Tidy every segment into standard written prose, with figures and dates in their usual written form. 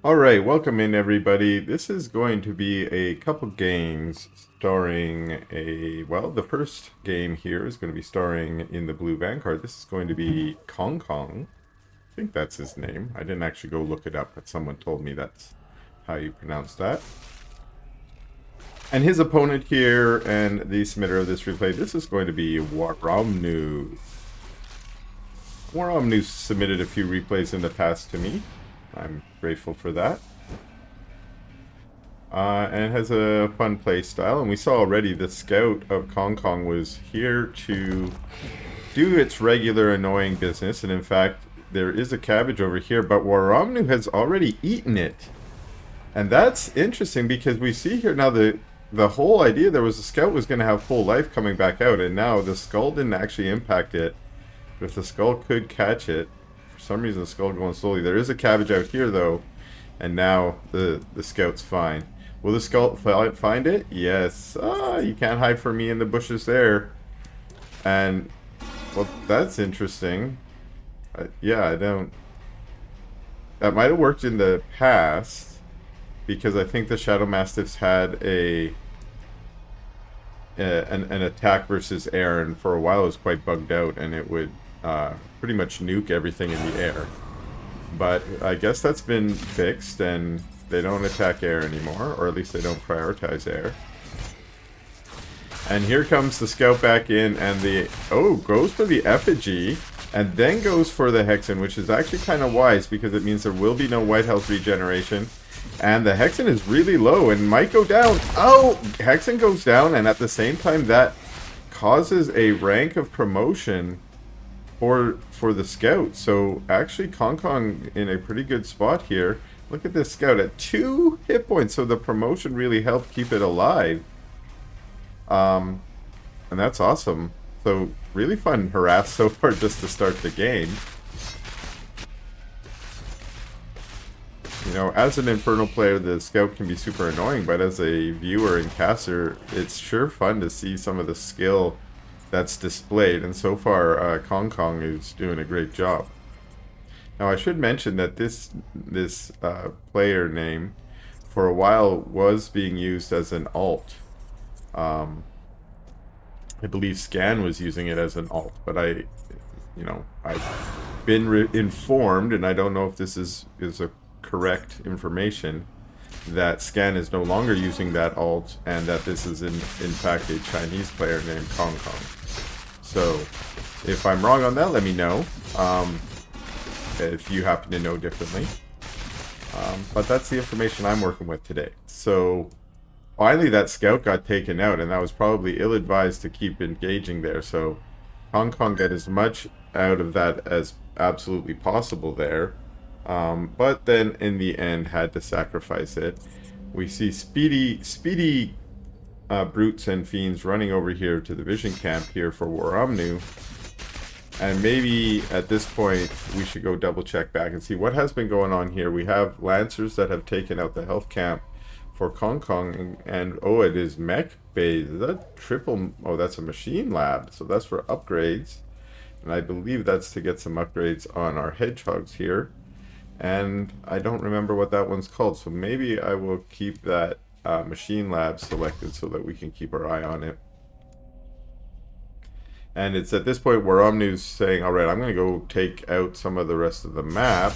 Alright, welcome in everybody. This is going to be a couple games starring the first game here is going to be starring in the Blue Vanguard. This is going to be KongKong. I think that's his name. I didn't actually go look it up, but someone told me that's how you pronounce that. And his opponent here and the submitter of this replay, this is going to be WaaromNu. WaaromNu submitted a few replays in the past to me. I'm grateful for that. And it has a fun play style, and we saw already the scout of KongKong was here to do its regular annoying business, and in fact, there is a cabbage over here, but WaaromNu has already eaten it. And that's interesting because we see here now the whole idea there was a scout was going to have full life coming back out, and now the skull didn't actually impact it. But if the skull could catch it, for some reason the skull going slowly. There is a cabbage out here though, and now the scout's fine. Will the skull find it? Yes. Ah, you can't hide from me in the bushes there. And, well, that's interesting. Yeah, I don't... That might have worked in the past, because I think the Shadow Mastiffs had an attack versus air, and for a while it was quite bugged out, and it would pretty much nuke everything in the air. But I guess that's been fixed, and they don't attack air anymore, or at least they don't prioritize air. And here comes the scout back in, and goes for the effigy, and then goes for the Hexen, which is actually kind of wise, because it means there will be no white health regeneration. And the Hexen is really low, and might go down. Oh! Hexen goes down, and at the same time that causes a rank of promotion for the scout. So actually KongKong in a pretty good spot here. Look at this scout at 2 hit points, so the promotion really helped keep it alive. And that's awesome. So really fun harass so far just to start the game. You know, as an Infernal player, the scout can be super annoying, but as a viewer and caster, it's sure fun to see some of the skill that's displayed, and so far KongKong is doing a great job. Now I should mention that this player name for a while was being used as an alt. I believe Scan was using it as an alt, but I've been informed, and I don't know if this is a correct information, that Scan is no longer using that alt, and that this is in fact a Chinese player named KongKong. So, if I'm wrong on that, let me know, if you happen to know differently. But that's the information I'm working with today. So, finally that scout got taken out, and that was probably ill-advised to keep engaging there. So, KongKong got as much out of that as absolutely possible there. But then, in the end, had to sacrifice it. We see speedy brutes and fiends running over here to the vision camp here for WaaromNu. And maybe at this point we should go double check back and see what has been going on here. We have Lancers that have taken out the health camp for KongKong, and oh, it is mech base. Is that triple? Oh, that's a machine lab, so that's for upgrades. And I believe that's to get some upgrades on our hedgehogs here. And I don't remember what that one's called, so maybe I will keep that machine lab selected so that we can keep our eye on it. And it's at this point where WaaromNu's saying, alright, I'm going to go take out some of the rest of the map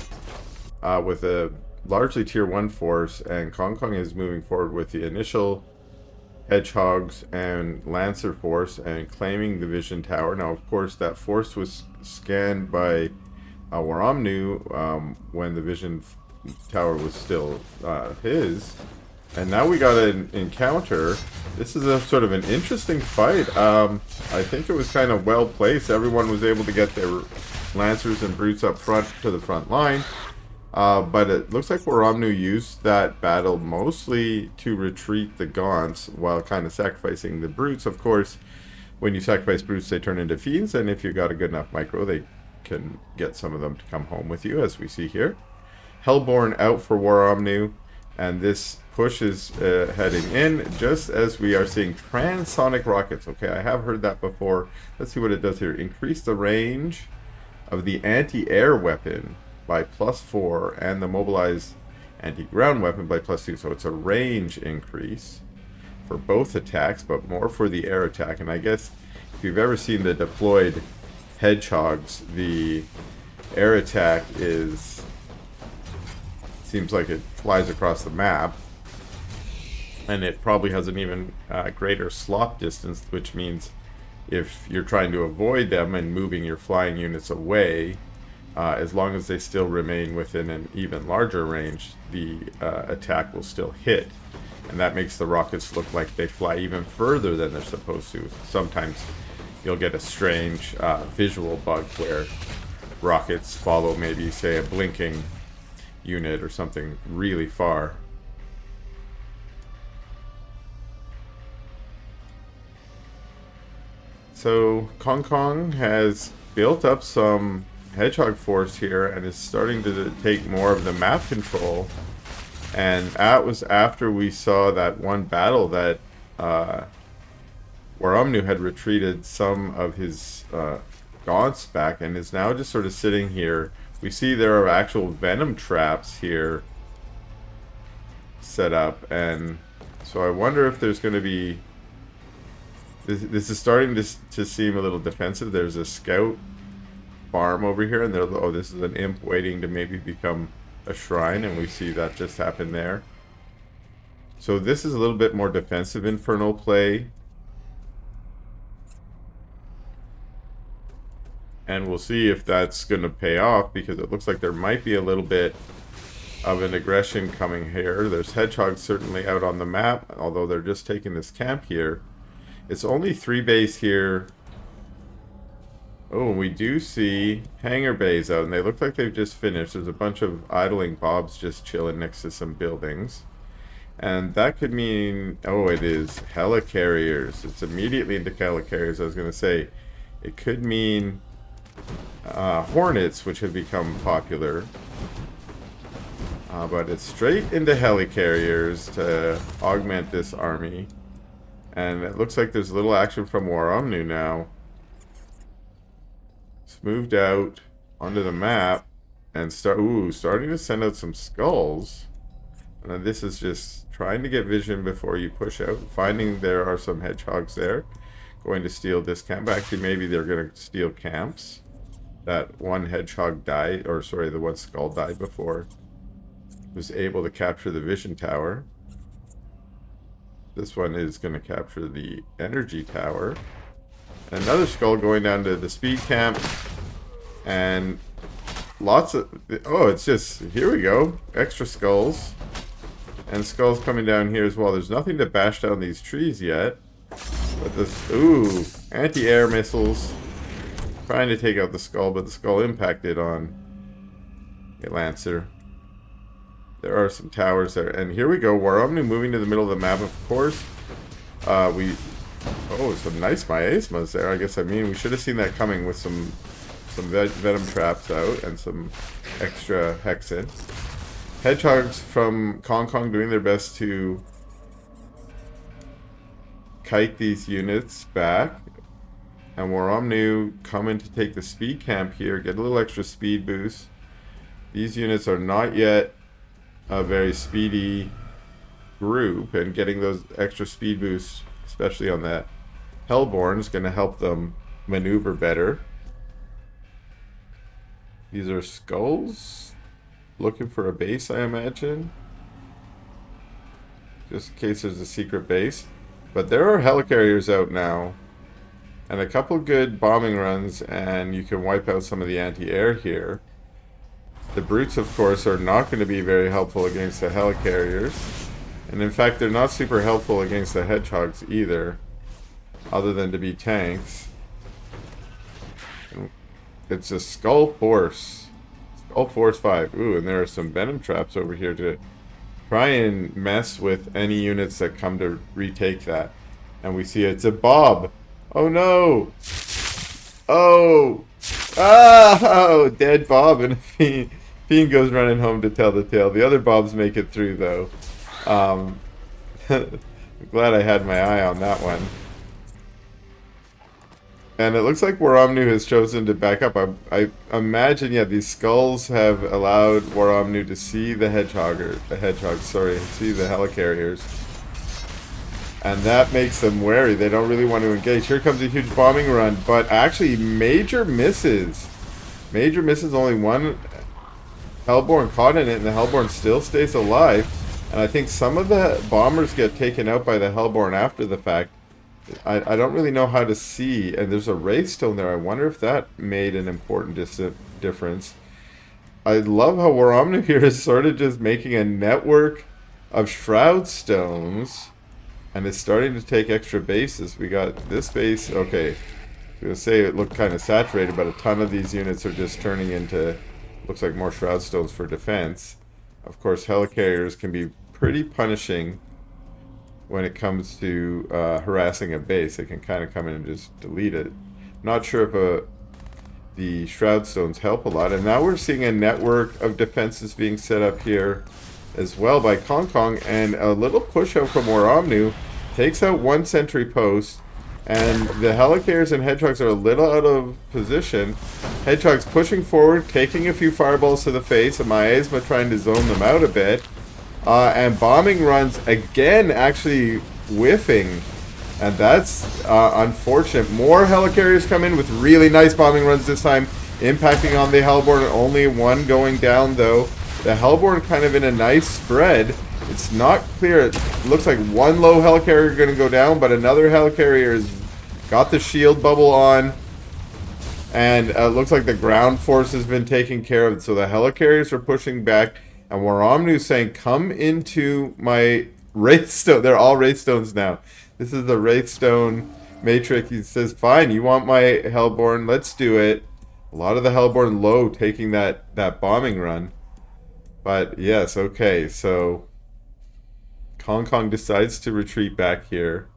with a largely tier 1 force, and KongKong is moving forward with the initial hedgehogs and lancer force and claiming the vision tower. Now of course that force was scanned by WaaromNu when the vision tower was still his. And now we got an encounter. This is a sort of an interesting fight. I think it was kind of well placed. Everyone was able to get their lancers and brutes up front to the front line. But it looks like WaaromNu used that battle mostly to retreat the gaunts while kind of sacrificing the brutes. Of course, when you sacrifice brutes, they turn into fiends, and if you got a good enough micro, they can get some of them to come home with you, as we see here. Hellborn out for WaaromNu, and this push is heading in just as we are seeing transonic rockets. Okay, I have heard that before. Let's see what it does here. Increase the range of the anti-air weapon by +4 and the mobilized anti-ground weapon by +2. So it's a range increase for both attacks, but more for the air attack. And I guess if you've ever seen the deployed hedgehogs, the air attack seems like it flies across the map, and it probably has an even greater slop distance, which means if you're trying to avoid them and moving your flying units away, as long as they still remain within an even larger range, the attack will still hit. And that makes the rockets look like they fly even further than they're supposed to. Sometimes you'll get a strange visual bug where rockets follow maybe, say, a blinking unit or something really far. So KongKong has built up some hedgehog force here and is starting to take more of the map control. And that was after we saw that one battle that WaaromNu had retreated some of his gaunts back and is now just sort of sitting here. We see there are actual venom traps here set up, and so I wonder if there's going to be... This is starting to seem a little defensive. There's a scout farm over here, and oh, this is an imp waiting to maybe become a shrine, and we see that just happened there. So this is a little bit more defensive infernal play, and we'll see if that's going to pay off, because it looks like there might be a little bit of an aggression coming here. There's hedgehogs certainly out on the map, although they're just taking this camp here. It's only 3 bays here. Oh, we do see hangar bays out, and they look like they've just finished. There's a bunch of idling bobs just chilling next to some buildings. And that could mean... Oh, it is helicarriers. It's immediately into helicarriers. I was going to say, it could mean hornets, which have become popular. But it's straight into helicarriers to augment this army. And it looks like there's a little action from WaaromNu now. It's moved out onto the map and starting to send out some skulls. And this is just trying to get vision before you push out. Finding there are some hedgehogs there. Going to steal this camp. Actually, maybe they're going to steal camps. That one hedgehog died, or sorry, the one skull died before was able to capture the vision tower. This one is going to capture the energy tower. Another skull going down to the speed camp. And lots of... Oh, it's just... Here we go. Extra skulls. And skulls coming down here as well. There's nothing to bash down these trees yet. But this... Ooh. Anti-air missiles. Trying to take out the skull, but the skull impacted on a Lancer. There are some towers there. And here we go. WaaromNu moving to the middle of the map, of course. Oh, some nice miasmas there. I guess, we should have seen that coming with some venom traps out and some extra hexen. Hedgehogs from KongKong doing their best to kite these units back. And WaaromNu coming to take the speed camp here. Get a little extra speed boost. These units are not yet a very speedy group, and getting those extra speed boosts, especially on that Hellborn, is going to help them maneuver better. These are skulls looking for a base, I imagine, just in case there's a secret base. But there are helicarriers out now and a couple good bombing runs, and you can wipe out some of the anti-air here. The brutes, of course, are not going to be very helpful against the helicarriers. And in fact, they're not super helpful against the hedgehogs either, other than to be tanks. It's a Skull Force. Skull Force 5. Ooh, and there are some venom traps over here to try and mess with any units that come to retake that. And we see it's a Bob. Oh no! Oh! Ah! Oh, dead Bob and a Fiend. Fiend goes running home to tell the tale. The other Bobs make it through, though. I'm glad I had my eye on that one. And it looks like WaaromNu has chosen to back up. I imagine, yeah, these skulls have allowed WaaromNu to see the hedgehogs, sorry, see the helicarriers. And that makes them wary. They don't really want to engage. Here comes a huge bombing run, but actually major misses. Major misses, only one Hellborn caught in it, and the Hellborn still stays alive. And I think some of the bombers get taken out by the Hellborn after the fact. I don't really know how to see, and there's a Wraithstone there. I wonder if that made an important difference. I love how WaaromNu here is sort of just making a network of Shroud Stones, and it's starting to take extra bases. We got this base, okay. I was going to say it looked kind of saturated, but a ton of these units are just turning into, looks like more Shroud Stones for defense. Of course, helicarriers can be pretty punishing when it comes to harassing a base. They can kind of come in and just delete it. Not sure if the Shroud Stones help a lot. And now we're seeing a network of defenses being set up here as well by KongKong, and a little push out from WaaromNu takes out one sentry post, and the helicarriers and hedgehogs are a little out of position. Hedgehogs pushing forward, taking a few fireballs to the face, and Miasma trying to zone them out a bit. And bombing runs again, actually whiffing, and that's unfortunate. More helicarriers come in with really nice bombing runs this time, impacting on the Hellborn. Only one going down though. The Hellborn kind of in a nice spread. It's not clear. It looks like one low helicarrier going to go down, but another helicarrier has got the shield bubble on, and it looks like the ground force has been taken care of. So the helicarriers are pushing back. And WaaromNu saying, come into my Wraithstone. They're all Wraithstones now. This is the Wraithstone matrix. He says, fine, you want my Hellborn? Let's do it. A lot of the Hellborn low taking that bombing run. But yes, okay, so KongKong decides to retreat back here.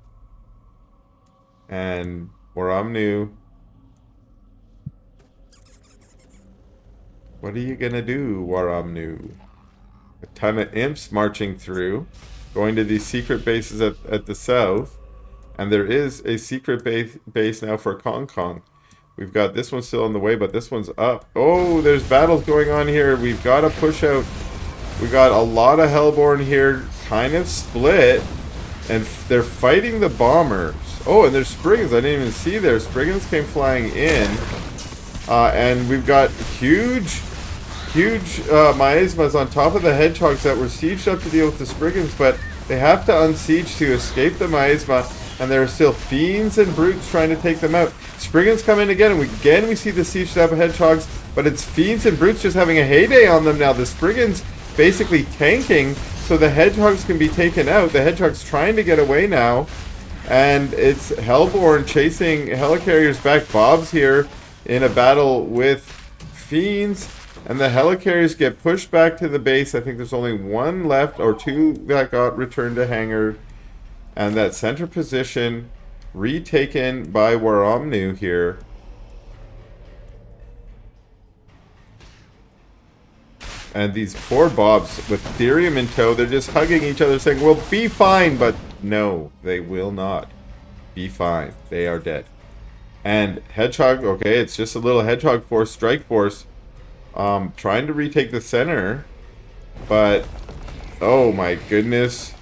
And WaaromNu, what are you gonna do, WaaromNu? A ton of imps marching through, going to these secret bases at the south, and there is a secret base now for KongKong. We've got this one still on the way, but this one's up. Oh, there's battles going on here. We've got to push out. We got a lot of Hellborn here, kind of split, and they're fighting the bombers. Oh, and there's Spriggans. I didn't even see there. Spriggans came flying in, and we've got huge miasmas on top of the hedgehogs that were sieged up to deal with the Spriggans, but they have to unsiege to escape the miasma, and there are still fiends and brutes trying to take them out. Spriggans come in again, and we see the sieged up hedgehogs, but it's fiends and brutes just having a heyday on them now. The Spriggans basically tanking so the hedgehogs can be taken out. The hedgehogs trying to get away now, and it's Hellborn chasing helicarriers back. Bob's here in a battle with fiends, and the helicarriers get pushed back to the base. I think there's only one left, or two that got returned to hangar. And that center position retaken by WaaromNu here. And these poor Bobs with Therium in tow, they're just hugging each other saying, we'll be fine. But no, they will not be fine. They are dead. And Hedgehog, okay, it's just a little Hedgehog force, Strike Force, trying to retake the center, but oh my goodness,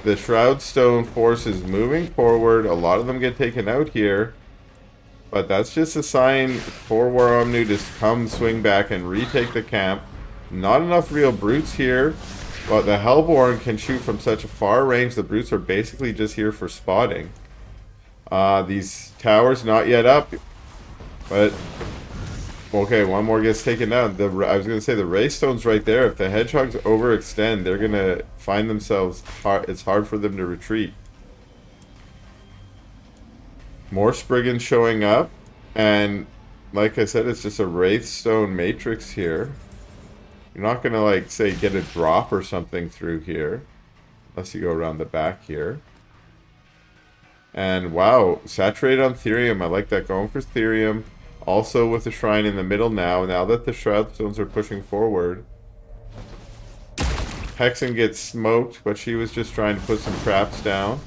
the Shroud Stone force is moving forward. A lot of them get taken out here, but that's just a sign for WaaromNu to come swing back and retake the camp. Not enough real brutes here, but the Hellborn can shoot from such a far range. The brutes are basically just here for spotting. These towers not yet up, but okay, one more gets taken down. I was going to say the Wraithstone's right there. If the hedgehogs overextend, they're going to find themselves it's hard for them to retreat. More Spriggans showing up, and like I said, it's just a Wraithstone matrix here. You're not going to, like, say, get a drop or something through here, unless you go around the back here. And wow, saturated on Therium. I like that, going for Therium. Also with the shrine in the middle now that the Shroud Stones are pushing forward. Hexen gets smoked, but she was just trying to put some traps down.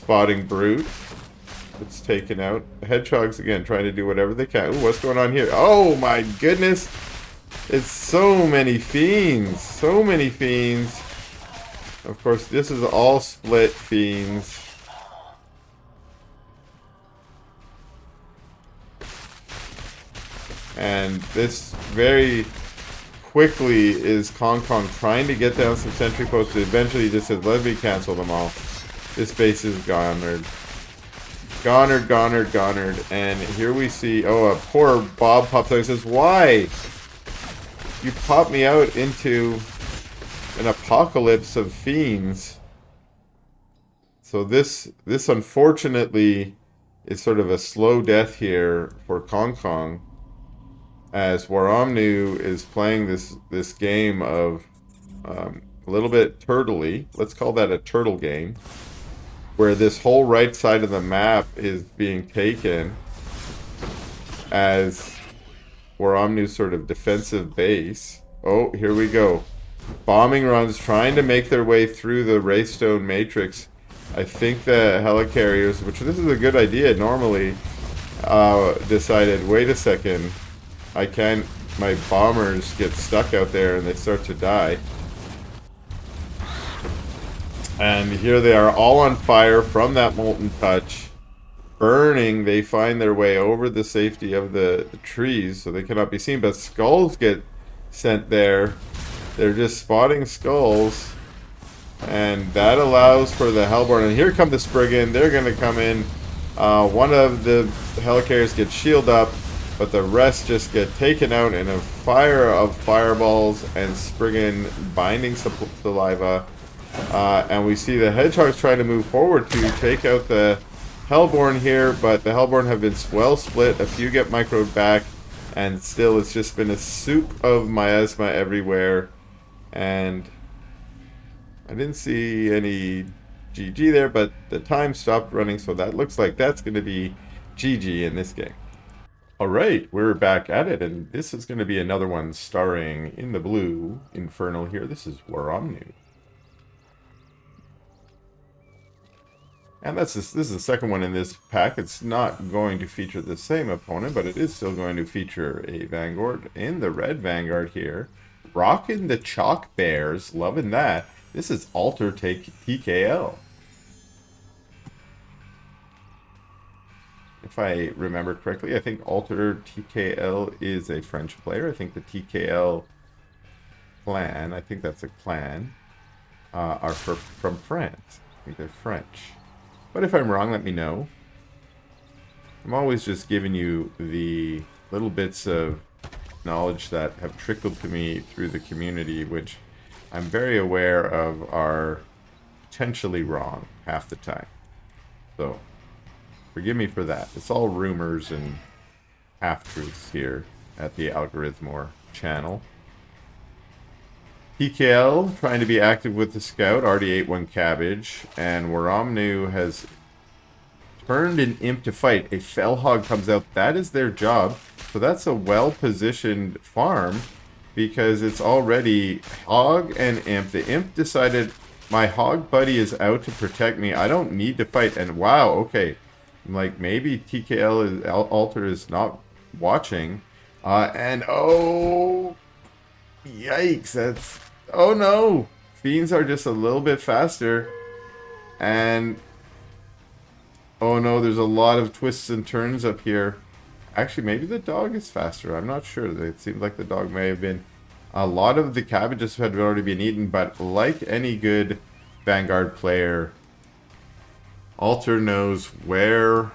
spotting brute. It's taken out. The hedgehogs, again, trying to do whatever they can. Ooh, what's going on here? Oh, my goodness. It's so many fiends. So many fiends. Of course, this is all split fiends. And this very quickly is KongKong trying to get down some sentry posts. Eventually he just says, let me cancel them all. This base is gonered. Gonered. And here we see, oh, a poor Bob pops out and says, why? You popped me out into an apocalypse of fiends. So this unfortunately is sort of a slow death here for KongKong, as WaaromNu is playing this game of a little bit turtley. Let's call that a turtle game, where this whole right side of the map is being taken as WaaromNu's sort of defensive base. Oh, here we go. Bombing runs trying to make their way through the Raystone Matrix. I think the helicarriers, which this is a good idea normally, decided, wait a second, my bombers get stuck out there and they start to die. And here they are, all on fire from that molten touch. Burning, they find their way over the safety of the trees, so they cannot be seen. But skulls get sent there. They're just spotting skulls. And that allows for the Hellborn. And here come the Spriggan. They're going to come in. One of the helicarriers gets shielded up, but the rest just get taken out in a fire of fireballs and Spriggan binding saliva. And we see the hedgehogs trying to move forward to take out the Hellborn here, but the Hellborn have been well split. A few get microed back, and still it's just been a soup of miasma everywhere. And I didn't see any GG there, but the time stopped running, so that looks like that's going to be GG in this game. Alright, we're back at it, and this is going to be another one starring in the blue Infernal here. This is WaaromNu. And this is the second one in this pack. It's not going to feature the same opponent, but it is still going to feature a Vanguard in the red Vanguard here. Rocking the Chalk Bears, loving that. This is Alter TKL. If I remember correctly, I think Alter TKL is a French player. I think the TKL clan, I think that's a clan, are from France. I think they're French. But if I'm wrong, let me know. I'm always just giving you the little bits of knowledge that have trickled to me through the community, which I'm very aware of are potentially wrong half the time. So, forgive me for that. It's all rumors and half-truths here at the Algorithmor channel. TKL trying to be active with the scout, already ate one cabbage, and WaaromNu has turned an imp to fight. A fell hog comes out. That is their job. So that's a well-positioned farm because it's already hog and imp. The imp decided my hog buddy is out to protect me. I don't need to fight. And wow, okay. Like maybe TKL is Alter is not watching. And oh, yikes, that's, oh no, fiends are just a little bit faster, and oh no, there's a lot of twists and turns up here. Actually, maybe the dog is faster, I'm not sure. It seemed like the dog may have been. A lot of the cabbages had already been eaten, but like any good Vanguard player, Alter knows where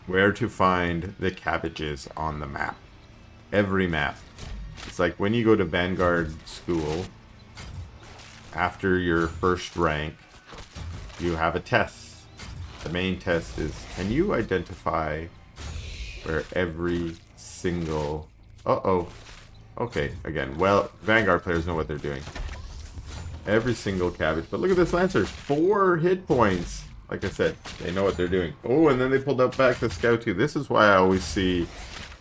to find the cabbages on the map. Every map. It's like when you go to Vanguard school, after your first rank, you have a test. The main test is, can you identify where every single... Uh-oh. Okay, again, well, Vanguard players know what they're doing. Every single cabbage. But look at this Lancer. 4 hit points. Like I said, they know what they're doing. Oh, and then they pulled up back the Scout too. This is why I always see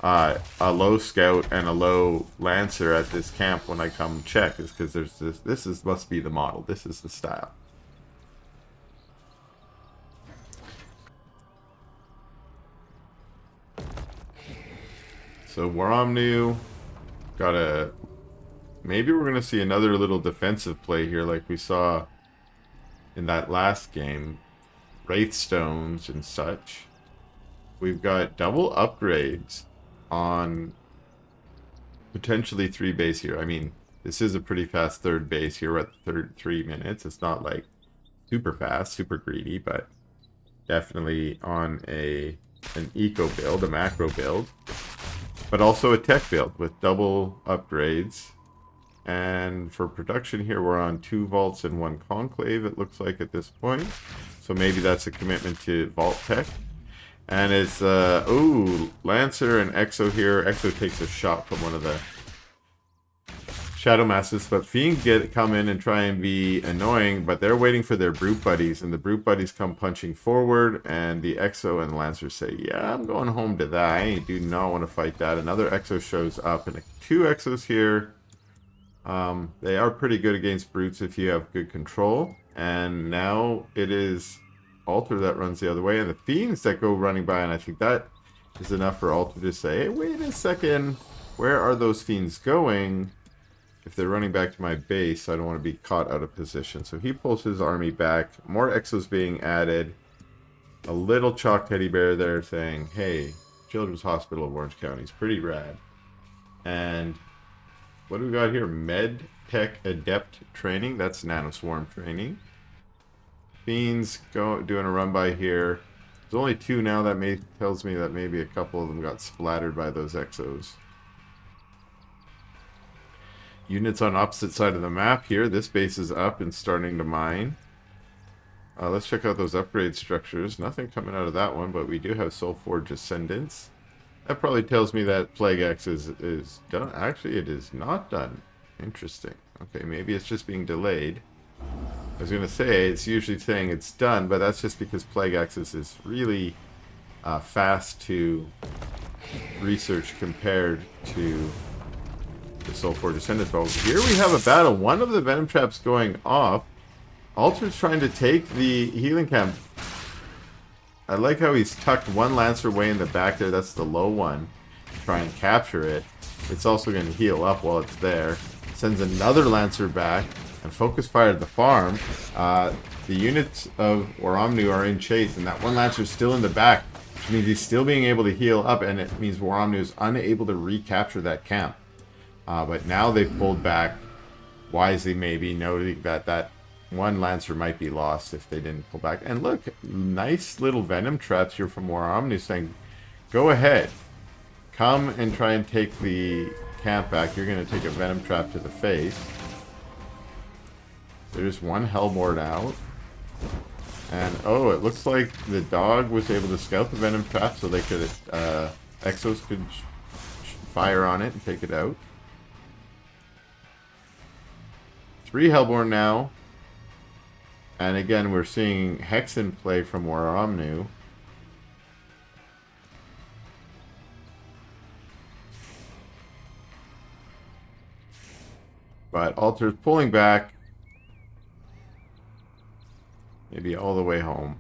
a low Scout and a low Lancer at this camp when I come check. Is because there's this must be the model. This is the style. So WaaromNu got a... Maybe we're going to see another little defensive play here like we saw in that last game. Wraithstones and such. We've got double upgrades on potentially 3 base here. I mean, this is a pretty fast 3rd base here. We're at the 3 minutes. It's not like super fast, super greedy, but definitely on an eco build, a macro build. But also a tech build with double upgrades. And for production here, we're on 2 vaults and 1 conclave, it looks like at this point. So maybe that's a commitment to vault tech. And it's, ooh, Lancer and Exo here. Exo takes a shot from one of the Shadow Masters, but Fiend come in and try and be annoying, but they're waiting for their Brute Buddies, and the Brute Buddies come punching forward, and the Exo and Lancer say, yeah, I'm going home to that. I do not want to fight that. Another Exo shows up, and 2 Exos here. They are pretty good against Brutes if you have good control, and now it is Alter that runs the other way, and the Fiends that go running by, and I think that is enough for Alter to say, hey, wait a second, where are those Fiends going? If they're running back to my base, I don't want to be caught out of position. So he pulls his army back. More Exos being added. A little chalk teddy bear there saying, hey, Children's Hospital of Orange County is pretty rad. And what do we got here? Med Tech Adept training. That's Nanoswarm training. Fiends doing a run by here. There's only 2 now. That tells me that maybe a couple of them got splattered by those Exos. Units on opposite side of the map here. This base is up and starting to mine. Let's check out those upgrade structures. Nothing coming out of that one, but we do have Soulforge Ascendants. That probably tells me that Plague X is done. Actually, it is not done. Interesting. Okay, maybe it's just being delayed. I was going to say, it's usually saying it's done, but that's just because Plague X is really fast to research compared to the Soulforge Ascendant. But here we have a battle. One of the Venom Traps going off. Alter's trying to take the healing camp. I like how he's tucked one Lancer way in the back there. That's the low one. Try and capture it. It's also going to heal up while it's there. Sends another Lancer back and focus fire at the farm. The units of WaaromNu are in chase, and that one Lancer is still in the back, which means he's still being able to heal up, and it means WaaromNu is unable to recapture that camp. But now they've pulled back wisely, maybe noting that that one Lancer might be lost if they didn't pull back. And look, nice little Venom Traps here from WaaromNu saying, go ahead, come and try and take the camp back. You're going to take a Venom Trap to the face. There's one Hellboard out. And oh, it looks like the dog was able to scout the Venom Trap so they could, Exos could fire on it and take it out. 3 Hellborn now. And again, we're seeing Hexen play from WaaromNu. But Alter's pulling back. Maybe all the way home.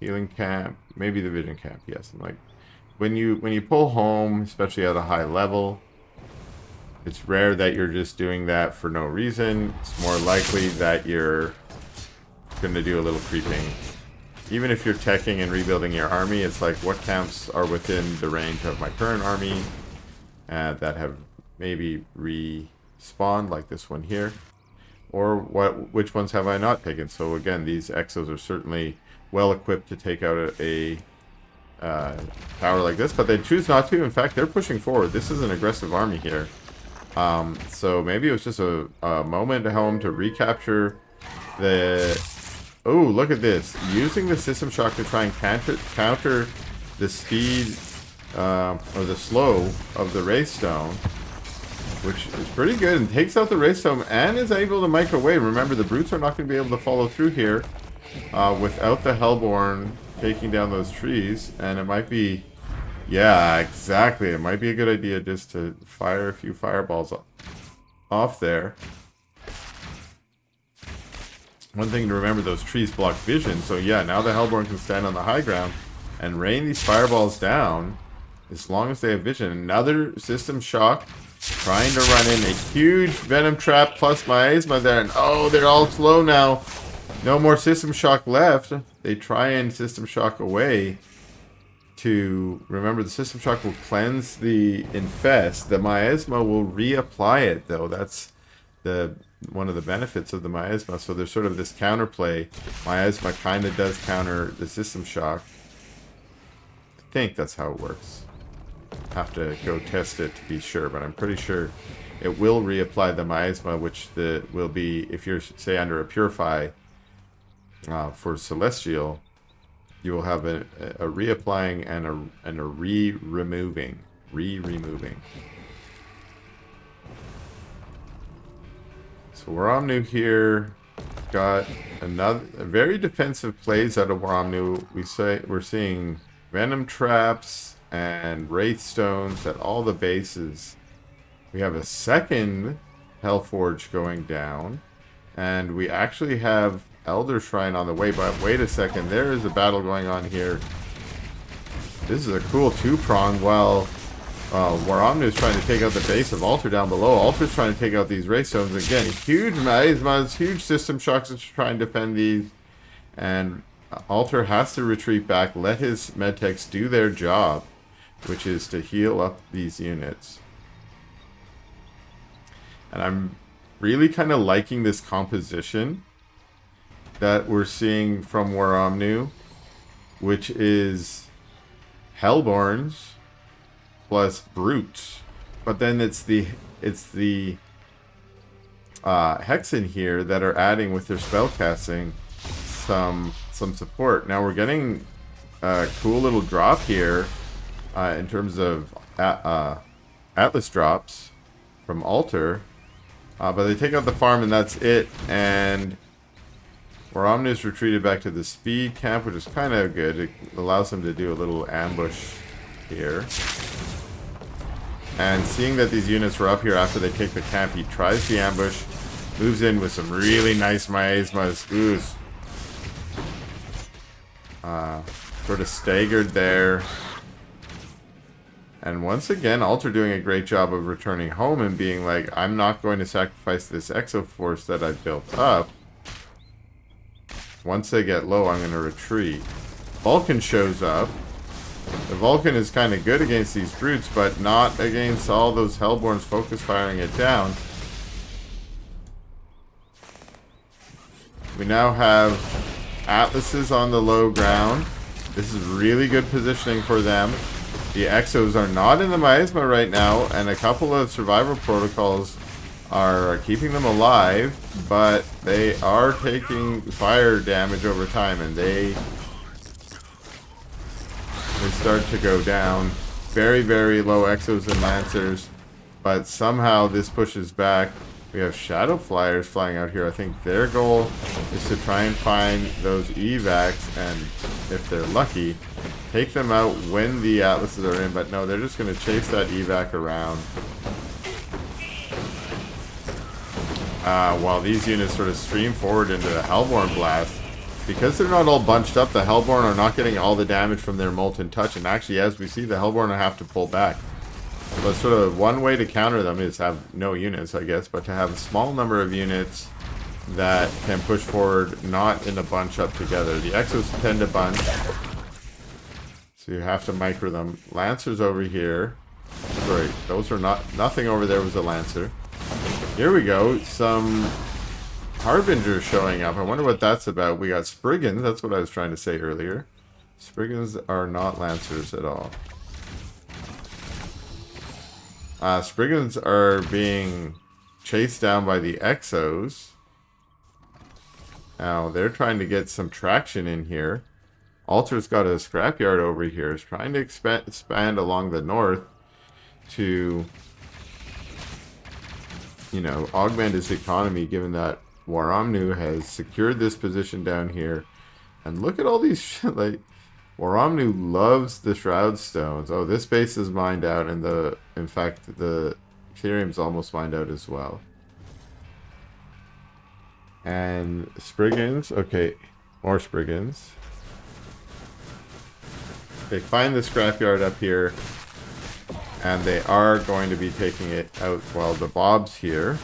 Healing camp. Maybe the vision camp, yes. And like when you pull home, especially at a high level, it's rare that you're just doing that for no reason. It's more likely that you're going to do a little creeping. Even if you're teching and rebuilding your army, it's like, what camps are within the range of my current army that have maybe respawned, like this one here? Or which ones have I not taken? So again, these Exos are certainly well equipped to take out a tower like this, but they choose not to. In fact, they're pushing forward. This is an aggressive army here. So maybe it was just a moment at home to recapture the... Oh, look at this. Using the System Shock to try and counter the speed or the slow of the Wraithstone, which is pretty good, and takes out the Wraithstone and is able to microwave. Remember, the Brutes are not going to be able to follow through here without the Hellborn taking down those trees, and it might be... Yeah, exactly. It might be a good idea just to fire a few fireballs off there. One thing to remember, those trees block vision. So yeah, now the Hellborn can stand on the high ground and rain these fireballs down as long as they have vision. Another system shock trying to run in a huge venom trap plus miasma there, and oh, they're all slow now. No more system shock left. They try and system shock away to remember the system shock will cleanse the infest. The miasma will reapply it though. That's the one of the benefits of the miasma. So there's sort of this counterplay. Miasma kind of does counter the system shock. I think that's how it works. Have to go test it to be sure, but I'm pretty sure it will reapply the miasma, which will be, if you're say under a purify for celestial, you will have a reapplying and a removing. So WaaromNu here got another very defensive plays out of WaaromNu. We're seeing venom traps and wraith stones at all the bases. We have a second Hellforge going down, and we actually have Elder Shrine on the way. But wait a second, there is a battle going on here. This is a cool two-prong. While WaaromNu is trying to take out the base of Altar down below, Altar's trying to take out these wraith stones again. Huge miasmas, huge system shocks to try and defend these, and Altar has to retreat back, let his medtechs do their job, which is to heal up these units. And I'm really kind of liking this composition that we're seeing from WaaromNu, which is Hellborns plus Brutes. But then it's the Hexen here that are adding with their spellcasting some support. Now we're getting a cool little drop here in terms of Atlas drops from Altar. But they take out the farm and that's it. And WaaromNu's retreated back to the speed camp, which is kind of good. It allows him to do a little ambush here. And seeing that these units were up here after they take the camp, he tries the ambush, moves in with some really nice miasmas. Ooh, sort of staggered there. And once again, Altar doing a great job of returning home and being like, I'm not going to sacrifice this exoforce that I've built up. Once they get low, I'm going to retreat. Vulcan shows up. The Vulcan is kind of good against these brutes, but not against all those Hellborns focus firing it down. We now have Atlases on the low ground. This is really good positioning for them. The Exos are not in the miasma right now, and a couple of survival protocols are keeping them alive, but they are taking fire damage over time, and they start to go down. Very, very low Exos and Lancers, but somehow this pushes back. We have Shadow Flyers flying out here. I think their goal is to try and find those evacs, and if they're lucky, take them out when the Atlases are in. But no, they're just going to chase that evac around. While these units sort of stream forward into the Hellborn blast. Because they're not all bunched up, the Hellborn are not getting all the damage from their Molten Touch. And actually, as we see, the Hellborn have to pull back. But sort of one way to counter them is have no units, I guess, but to have a small number of units that can push forward, not in a bunch up together. The Exos tend to bunch, so you have to micro them. Lancers over here. Sorry, those are nothing over there was a Lancer. Here we go, some Harbingers showing up. I wonder what that's about. We got Spriggans, that's what I was trying to say earlier. Spriggans are not Lancers at all. Spriggans are being chased down by the Exos. Now, they're trying to get some traction in here. Altar's got a scrapyard over here. Is trying to expand along the north to, you know, augment his economy, given that WaaromNu has secured this position down here. And look at all these, like, WaaromNu loves the Shroud Stones. Oh, this base is mined out, and in fact, the Ethereum's almost mined out as well. And Spriggans, okay, more Spriggans. They find the scrapyard up here, and they are going to be taking it out while the Bob's here.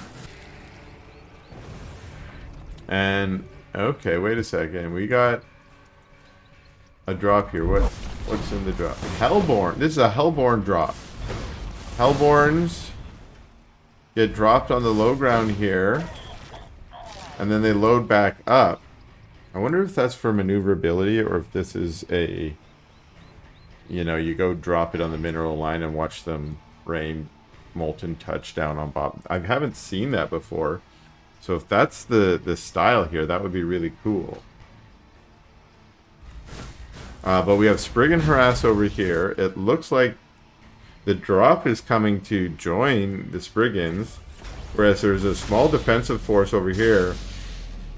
And, okay, wait a second. We got a drop here. What's in the drop? Hellborn. This is a Hellborn drop. Hellborns get dropped on the low ground here, and then they load back up. I wonder if that's for maneuverability, or if this is a, you know, you go drop it on the mineral line and watch them rain molten touchdown on Bob. I haven't seen that before. So if that's the style here, that would be really cool. But we have Sprig and Harass over here. It looks like the drop is coming to join the Spriggans, whereas there's a small defensive force over here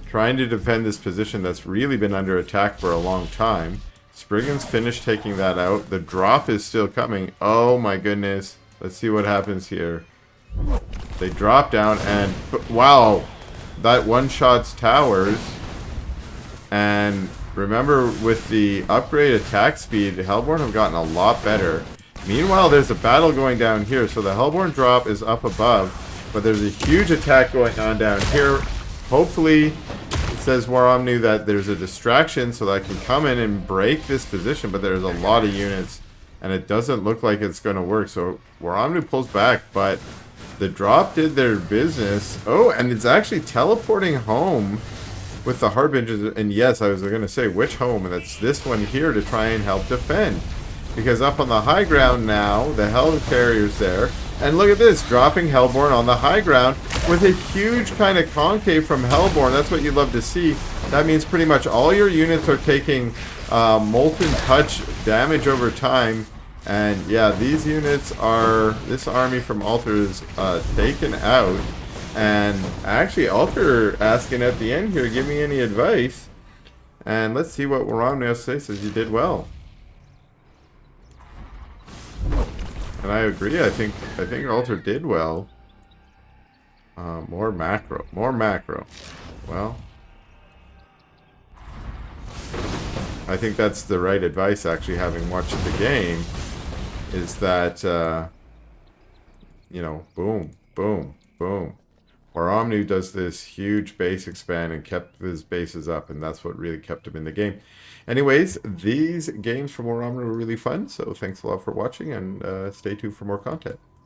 trying to defend this position that's really been under attack for a long time. Spriggans finished taking that out. The drop is still coming. Oh my goodness. Let's see what happens here. They drop down and... wow! That one-shots towers. And remember, with the upgrade attack speed, the Hellborn have gotten a lot better. Meanwhile, there's a battle going down here. So the Hellborn drop is up above, but there's a huge attack going on down here. Hopefully, it says WaaromNu that there's a distraction so that I can come in and break this position, but there's a lot of units, and it doesn't look like it's going to work. So WaaromNu pulls back, but the drop did their business. Oh, and it's actually teleporting home with the Harbingers. And yes, I was going to say which home, and it's this one here to try and help defend. Because up on the high ground now, the Hell Carrier's there. And look at this, dropping Hellborn on the high ground with a huge kind of concave from Hellborn. That's what you love to see. That means pretty much all your units are taking molten touch damage over time. And yeah, these units are, this army from Alter is taken out. And actually, Alter asking at the end here, give me any advice. And let's see what WaaromNu says. You did well. And I agree. I think Alter did well. More macro. More macro. Well, I think that's the right advice, actually, having watched the game, is that, you know, boom, boom, boom. WaaromNu does this huge base expand and kept his bases up, and that's what really kept him in the game. Anyways, these games from WaaromNu were really fun, so thanks a lot for watching, and stay tuned for more content.